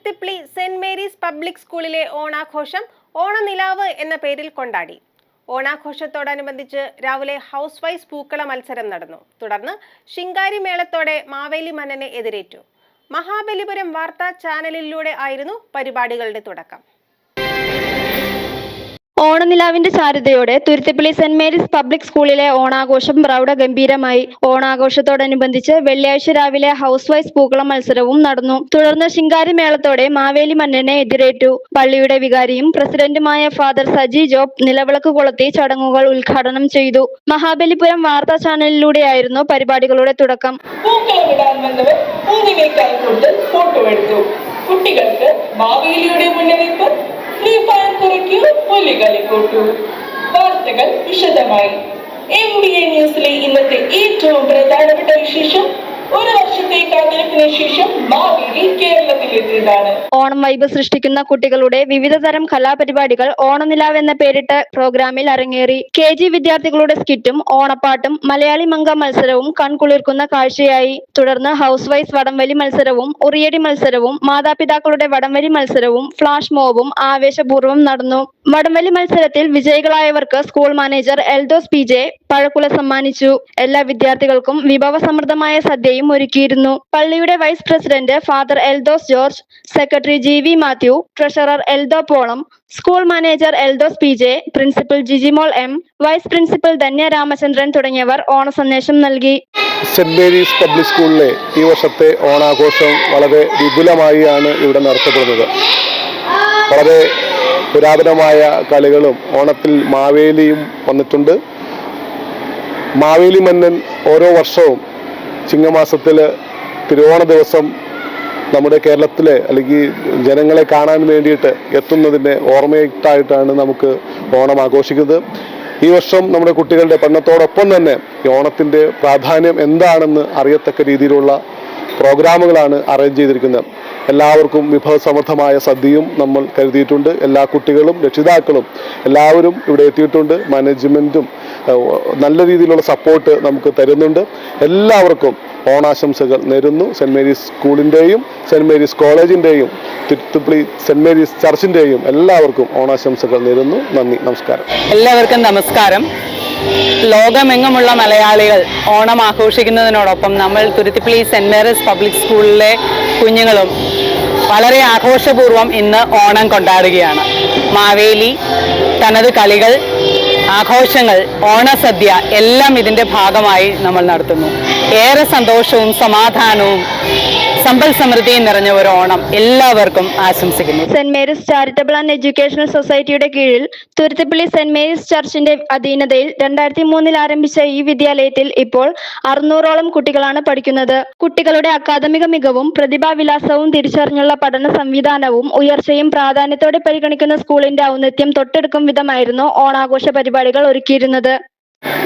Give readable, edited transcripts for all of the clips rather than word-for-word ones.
Thuruthippally Saint Mary's public സ്കൂളിലെ ഓണാഘോഷം ഓണനിലാവ് എന്ന പേരിൽ കൊണ്ടാടി. ഓണാഘോഷത്തോടനുബന്ധിച്ച് രാവിലെ ഹൗസ് വൈസ് പൂക്കള മത്സരം നടന്നു. തുടർന്ന് ശിങ്കാരി മേളത്തോടെ മാവേലി മന്നനെ എതിരേറ്റു. മഹാബലിപുരം വാർത്താ ചാനലിലൂടെ ആയിരുന്നു പരിപാടികളുടെ തുടക്കം. ഓണനിലാവിന്റെ ചാരുതയോടെ തുരുത്തിപ്പള്ളി സെന്റ് മേരീസ് പബ്ലിക് സ്കൂളിലെ ഓണാഘോഷം പ്രൗഢഗംഭീരമായി. ഓണാഘോഷത്തോടനുബന്ധിച്ച് വെള്ളിയാഴ്ച രാവിലെ ഹൗസ് വൈസ് പൂക്കള മത്സരവും നടന്നു. തുടർന്ന് ശിങ്കാരി മേളത്തോടെ മാവേലി മന്നനെ എതിരേറ്റു. പള്ളിയുടെ വികാരിയും പ്രസിഡന്റുമായ ഫാദർ സജി ജോബ് നിലവിളക്ക് കൊളുത്തി ചടങ്ങുകൾ ഉദ്ഘാടനം ചെയ്തു. മഹാബലിപുരം വാർത്താ ചാനലിലൂടെയായിരുന്നു പരിപാടികളുടെ തുടക്കം. കുട്ടികൾക്ക് മാവേലിയുടെ മുന്നറിയിപ്പ്. വാർത്തകൾ വിശദമായി. MBA ന്യൂസിലെ ഇന്നത്തെ ഏറ്റവും പ്രധാനപ്പെട്ട വിശേഷം, ഒരു വർഷത്തെ കാത്തിരിപ്പിന് ശേഷം മാവേലി കേരളത്തിലെത്തിയതാണ്. ഓണം വൈബ് സൃഷ്ടിക്കുന്ന കുട്ടികളുടെ വിവിധ തരം കലാപരിപാടികൾ ഓണനിലാവ് എന്ന പേരിട്ട പ്രോഗ്രാമിൽ അരങ്ങേറി. KG വിദ്യാർത്ഥികളുടെ സ്കിറ്റും ഓണപ്പാട്ടും മലയാളി മംഗ മത്സരവും കൺകുളിർക്കുന്ന കാഴ്ചയായി. തുടർന്ന് ഹൗസ് വൈസ് വടംവലി മത്സരവും ഉറിയടി മത്സരവും മാതാപിതാക്കളുടെ വടംവലി മത്സരവും ഫ്ലാഷ് മോബും ആവേശപൂർവ്വം നടന്നു. വടംവലി മത്സരത്തിൽ വിജയികളായവർക്ക് സ്കൂൾ മാനേജർ എൽദോസ് PJ പഴക്കുല സമ്മാനിച്ചു. എല്ലാ വിദ്യാർത്ഥികൾക്കും വിഭവസമൃദ്ധമായ സദ്യയും ഒരുക്കിയിരുന്നു. പള്ളിയുടെ vice president father Eldhose George, secretary GV Mathew, treasurer Eldho Polam, school manager Eldhose PJ, principal Jijimol M, vice principal Dhanya Ramachandran തുടങ്ങിയവർ ഓണസന്ദേശം നൽകി. സെന്റ് മേരീസ് പബ്ലിക് സ്കൂളിലെ ഈ വർഷത്തെ ഓണാഘോഷം വളരെ വിപുലമായാണ് ഇവിടെ നടത്തപ്പെടുന്നത്. വളരെ പുരാതനമായ കളികളും ഓണത്തിൽ മാവേലിയും വന്നിട്ടുണ്ട്. മാവേലി മന്നൻ ഓരോ വർഷവും ചിങ്ങമാസത്തിൽ തിരുവോണ ദിവസം നമ്മുടെ കേരളത്തിലെ അല്ലെങ്കിൽ ജനങ്ങളെ കാണാൻ വേണ്ടിയിട്ട് എത്തുന്നതിൻ്റെ ഓർമ്മയായിട്ടാണ് നമുക്ക് ഓണം ആഘോഷിക്കുന്നത്. ഈ വർഷം നമ്മുടെ കുട്ടികളുടെ പഠനത്തോടൊപ്പം തന്നെ ഈ ഓണത്തിൻ്റെ പ്രാധാന്യം എന്താണെന്ന് അറിയത്തക്ക രീതിയിലുള്ള പ്രോഗ്രാമുകളാണ് അറേഞ്ച് ചെയ്തിരിക്കുന്നത്. എല്ലാവർക്കും വിഭവസമൃദ്ധമായ സദ്യയും നമ്മൾ കരുതിയിട്ടുണ്ട്. എല്ലാ കുട്ടികളും രക്ഷിതാക്കളും എല്ലാവരും ഇവിടെ എത്തിയിട്ടുണ്ട്. മാനേജ്മെൻറ്റും നല്ല രീതിയിലുള്ള സപ്പോർട്ട് നമുക്ക് തരുന്നുണ്ട്. എല്ലാവർക്കും ഓണാശംസകൾ നേരുന്നു. സെന്റ് മേരീസ് സ്കൂളിൻ്റെയും സെന്റ് മേരീസ് കോളേജിൻ്റെയും തുരുത്തിപ്പള്ളി സെന്റ് മേരീസ് ചർച്ചിൻ്റെയും എല്ലാവർക്കും ഓണാശംസകൾ നേരുന്നു. നന്ദി, നമസ്കാരം. എല്ലാവർക്കും നമസ്കാരം. ലോകമെങ്ങുമുള്ള മലയാളികൾ ഓണം ആഘോഷിക്കുന്നതിനോടൊപ്പം നമ്മൾ തുരുത്തിപ്പള്ളി സെന്റ് മേരീസ് പബ്ലിക് സ്കൂളിലെ കുഞ്ഞുങ്ങളും വളരെ ആഘോഷപൂർവ്വം ഇന്ന് ഓണം കൊണ്ടാടുകയാണ്. മാവേലി, തനത് കളികൾ, ആഘോഷങ്ങൾ, ഓണസദ്യ എല്ലാം ഇതിൻ്റെ ഭാഗമായി നമ്മൾ നടത്തുന്നു. ഏറെ സന്തോഷവും സമാധാനവും സമ്പൽ സമൃദ്ധിയും നിറഞ്ഞ ഒരു ഓണം എല്ലാവർക്കും ആശംസിക്കുന്നു. Saint Mary's charitable and educational സൊസൈറ്റിയുടെ കീഴിൽ തുരുത്തിപ്പള്ളി സെന്റ് മേരീസ് ചർച്ചിന്റെ അധീനതയിൽ 2003 ആരംഭിച്ച ഈ വിദ്യാലയത്തിൽ ഇപ്പോൾ 600ഓളം കുട്ടികളാണ് പഠിക്കുന്നത്. കുട്ടികളുടെ അക്കാദമിക മികവും പ്രതിഭാവിലാസവും തിരിച്ചറിഞ്ഞുള്ള പഠന സംവിധാനവും ഉയർച്ചയും പ്രാധാന്യത്തോടെ പരിഗണിക്കുന്ന സ്കൂളിന്റെ ഔന്നത്യം തൊട്ടെടുക്കും വിധമായിരുന്നു ഓണാഘോഷ പരിപാടികൾ ഒരുക്കിയിരുന്നത്.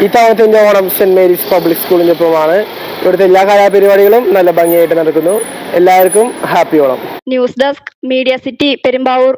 ഇത്തവണത്തെ ഓണം സെന്റ് മേരീസ് പബ്ലിക് സ്കൂളിനൊപ്പമാണ്. ഇവിടുത്തെ എല്ലാ കലാപരിപാടികളും നല്ല ഭംഗിയായിട്ട് നടക്കുന്നു. എല്ലാവർക്കും happy Onam. News desk, media city, Perumbavoor.